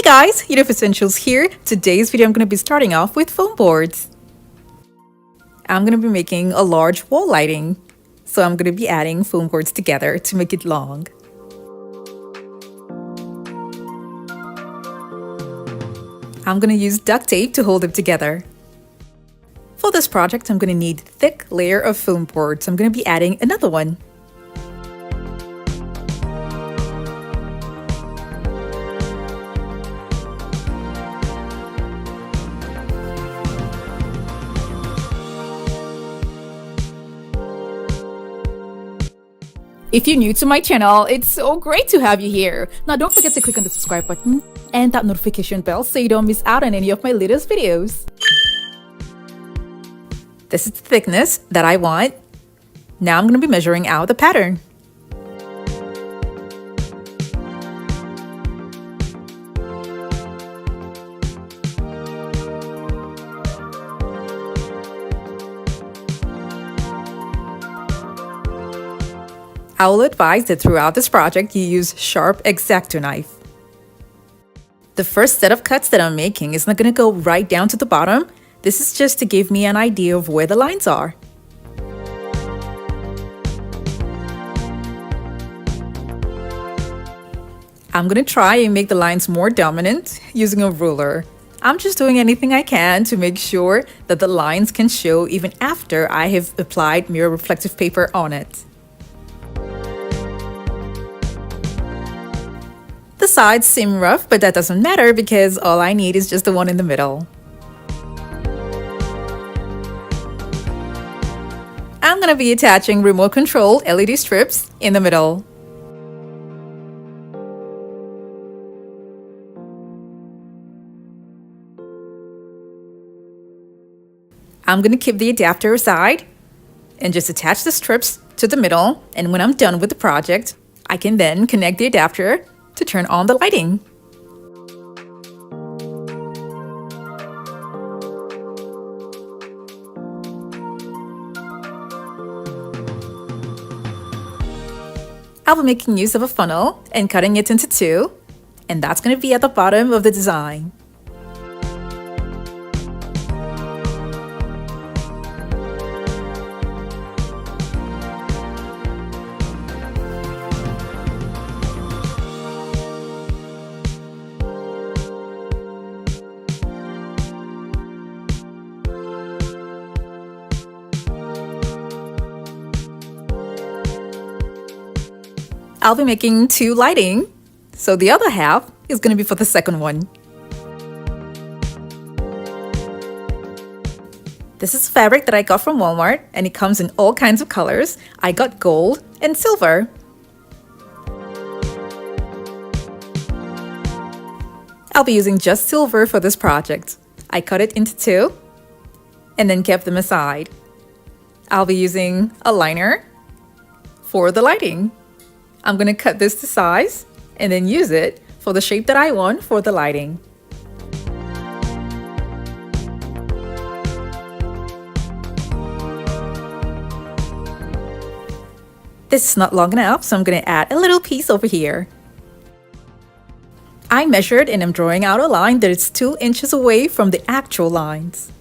guys, Uniqueness Essentials here. Today's video I'm going to be starting off with foam boards. I'm going to be making a large wall lighting. So I'm going to be adding foam boards together to make it long. I'm going to use duct tape to hold them together. For this project, I'm going to need a thick layer of foam board, so I'm going to be adding another one. If you're new to my channel, it's so great to have you here. Now don't forget to click on the subscribe button and that notification bell so you don't miss out on any of my latest videos. This is the thickness that I want. Now I'm going to be measuring out the pattern. I will advise that throughout this project you use sharp Xacto knife. The first set of cuts that I'm making is not going to go right down to the bottom. This is just to give me an idea of where the lines are. I'm going to try and make the lines more dominant using a ruler. I'm just doing anything I can to make sure that the lines can show even after I have applied mirror reflective paper on it. The sides seem rough, but that doesn't matter because all I need is just the one in the middle. I'm going to be attaching remote control LED strips in the middle. I'm going to keep the adapter aside and just attach the strips to the middle, and when I'm done with the project, I can then connect the adapter to turn on the lighting. I'll be making use of a funnel and cutting it into two, and that's going to be at the bottom of the design. I'll be making two lighting, so the other half is going to be for the second one. This is fabric that I got from Walmart, and it comes in all kinds of colors. I got gold and silver. I'll be using just silver for this project. I cut it into two and then kept them aside. I'll be using a liner for the lighting. I'm going to cut this to size and then use it for the shape that I want for the lighting. This is not long enough, so I'm going to add a little piece over here. I measured and I'm drawing out a line that is 2 inches away from the actual lines.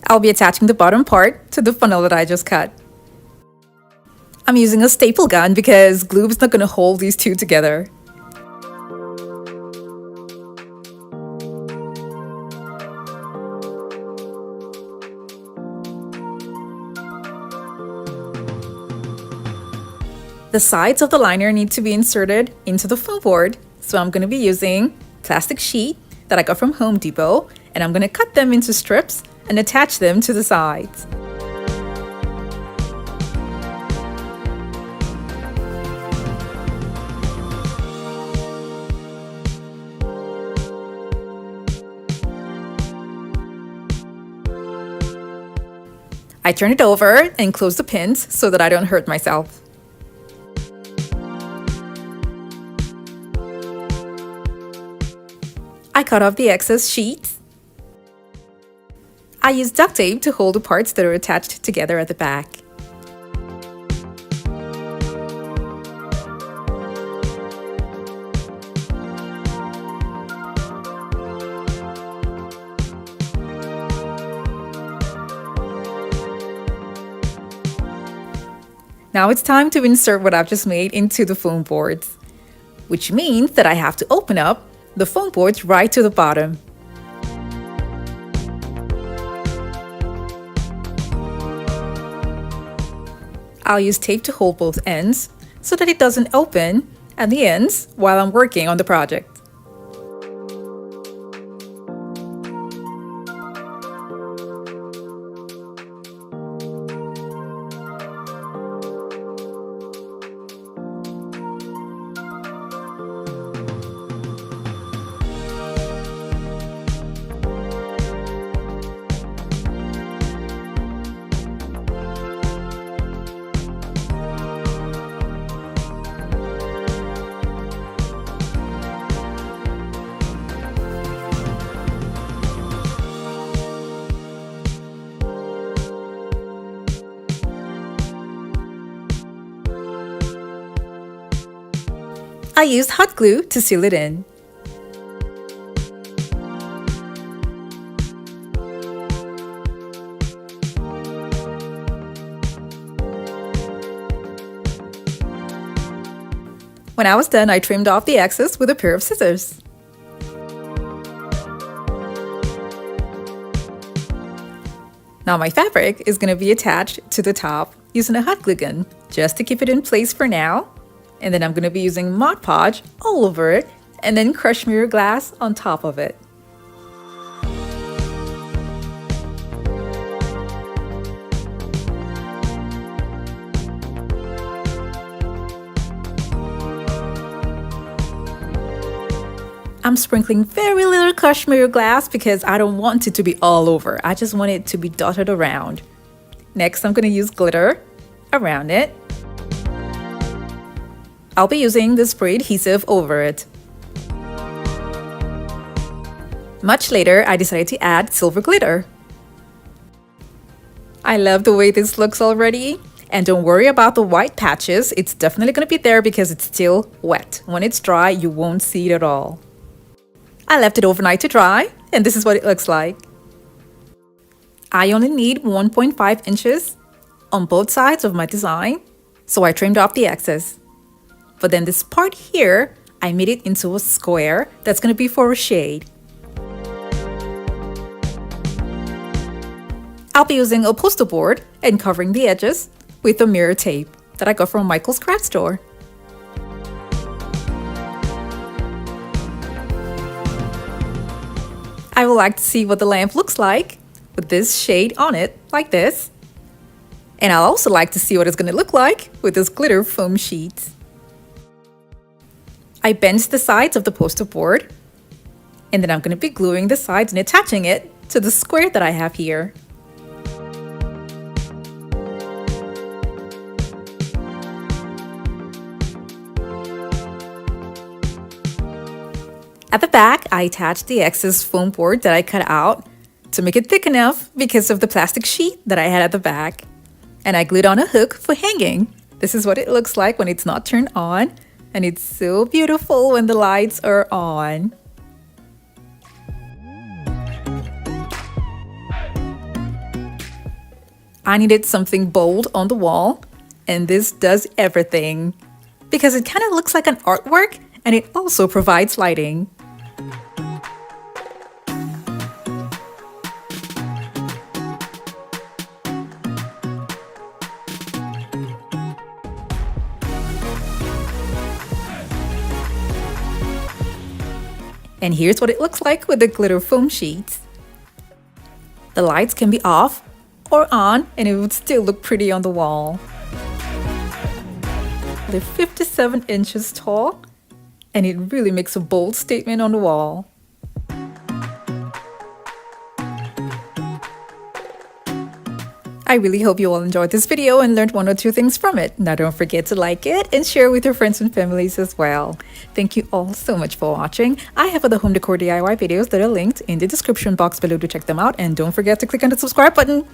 I'll be attaching the bottom part to the funnel that I just cut. I'm using a staple gun because glue is not going to hold these two together. The sides of the liner need to be inserted into the foam board, so I'm going to be using plastic sheet that I got from Home Depot, and I'm going to cut them into strips and attach them to the sides. I turn it over and close the pins so that I don't hurt myself. I cut off the excess sheets. I use duct tape to hold the parts that are attached together at the back. Now it's time to insert what I've just made into the foam boards, which means that I have to open up the foam boards right to the bottom. I'll use tape to hold both ends so that it doesn't open at the ends while I'm working on the project. I used hot glue to seal it in. When I was done, I trimmed off the excess with a pair of scissors. Now my fabric is going to be attached to the top using a hot glue gun just to keep it in place for now. And then I'm going to be using Mod Podge all over it and then crushed mirror glass on top of it. I'm sprinkling very little crushed mirror glass because I don't want it to be all over. I just want it to be dotted around. Next, I'm going to use glitter around it. I'll be using the spray adhesive over it. Much later, I decided to add silver glitter. I love the way this looks already. And don't worry about the white patches. It's definitely going to be there because it's still wet. When it's dry, you won't see it at all. I left it overnight to dry, and this is what it looks like. I only need 1.5 inches on both sides of my design, so I trimmed off the excess. But then this part here, I made it into a square that's going to be for a shade. I'll be using a poster board and covering the edges with a mirror tape that I got from Michael's craft store. I would like to see what the lamp looks like with this shade on it, like this. And I'll also like to see what it's going to look like with this glitter foam sheet. I bent the sides of the poster board, and then I'm going to be gluing the sides and attaching it to the square that I have here. At the back, I attached the excess foam board that I cut out to make it thick enough because of the plastic sheet that I had at the back. And I glued on a hook for hanging. This is what it looks like when it's not turned on. And it's so beautiful when the lights are on. I needed something bold on the wall, and this does everything because it kind of looks like an artwork and it also provides lighting. And here's what it looks like with the glitter foam sheets. The lights can be off or on and it would still look pretty on the wall. They're 57 inches tall and it really makes a bold statement on the wall. I really hope you all enjoyed this video and learned one or two things from it. Now don't forget to like it and share with your friends and families as well. Thank you all so much for watching. I have other home decor DIY videos that are linked in the description box below to check them out, and don't forget to click on the subscribe button.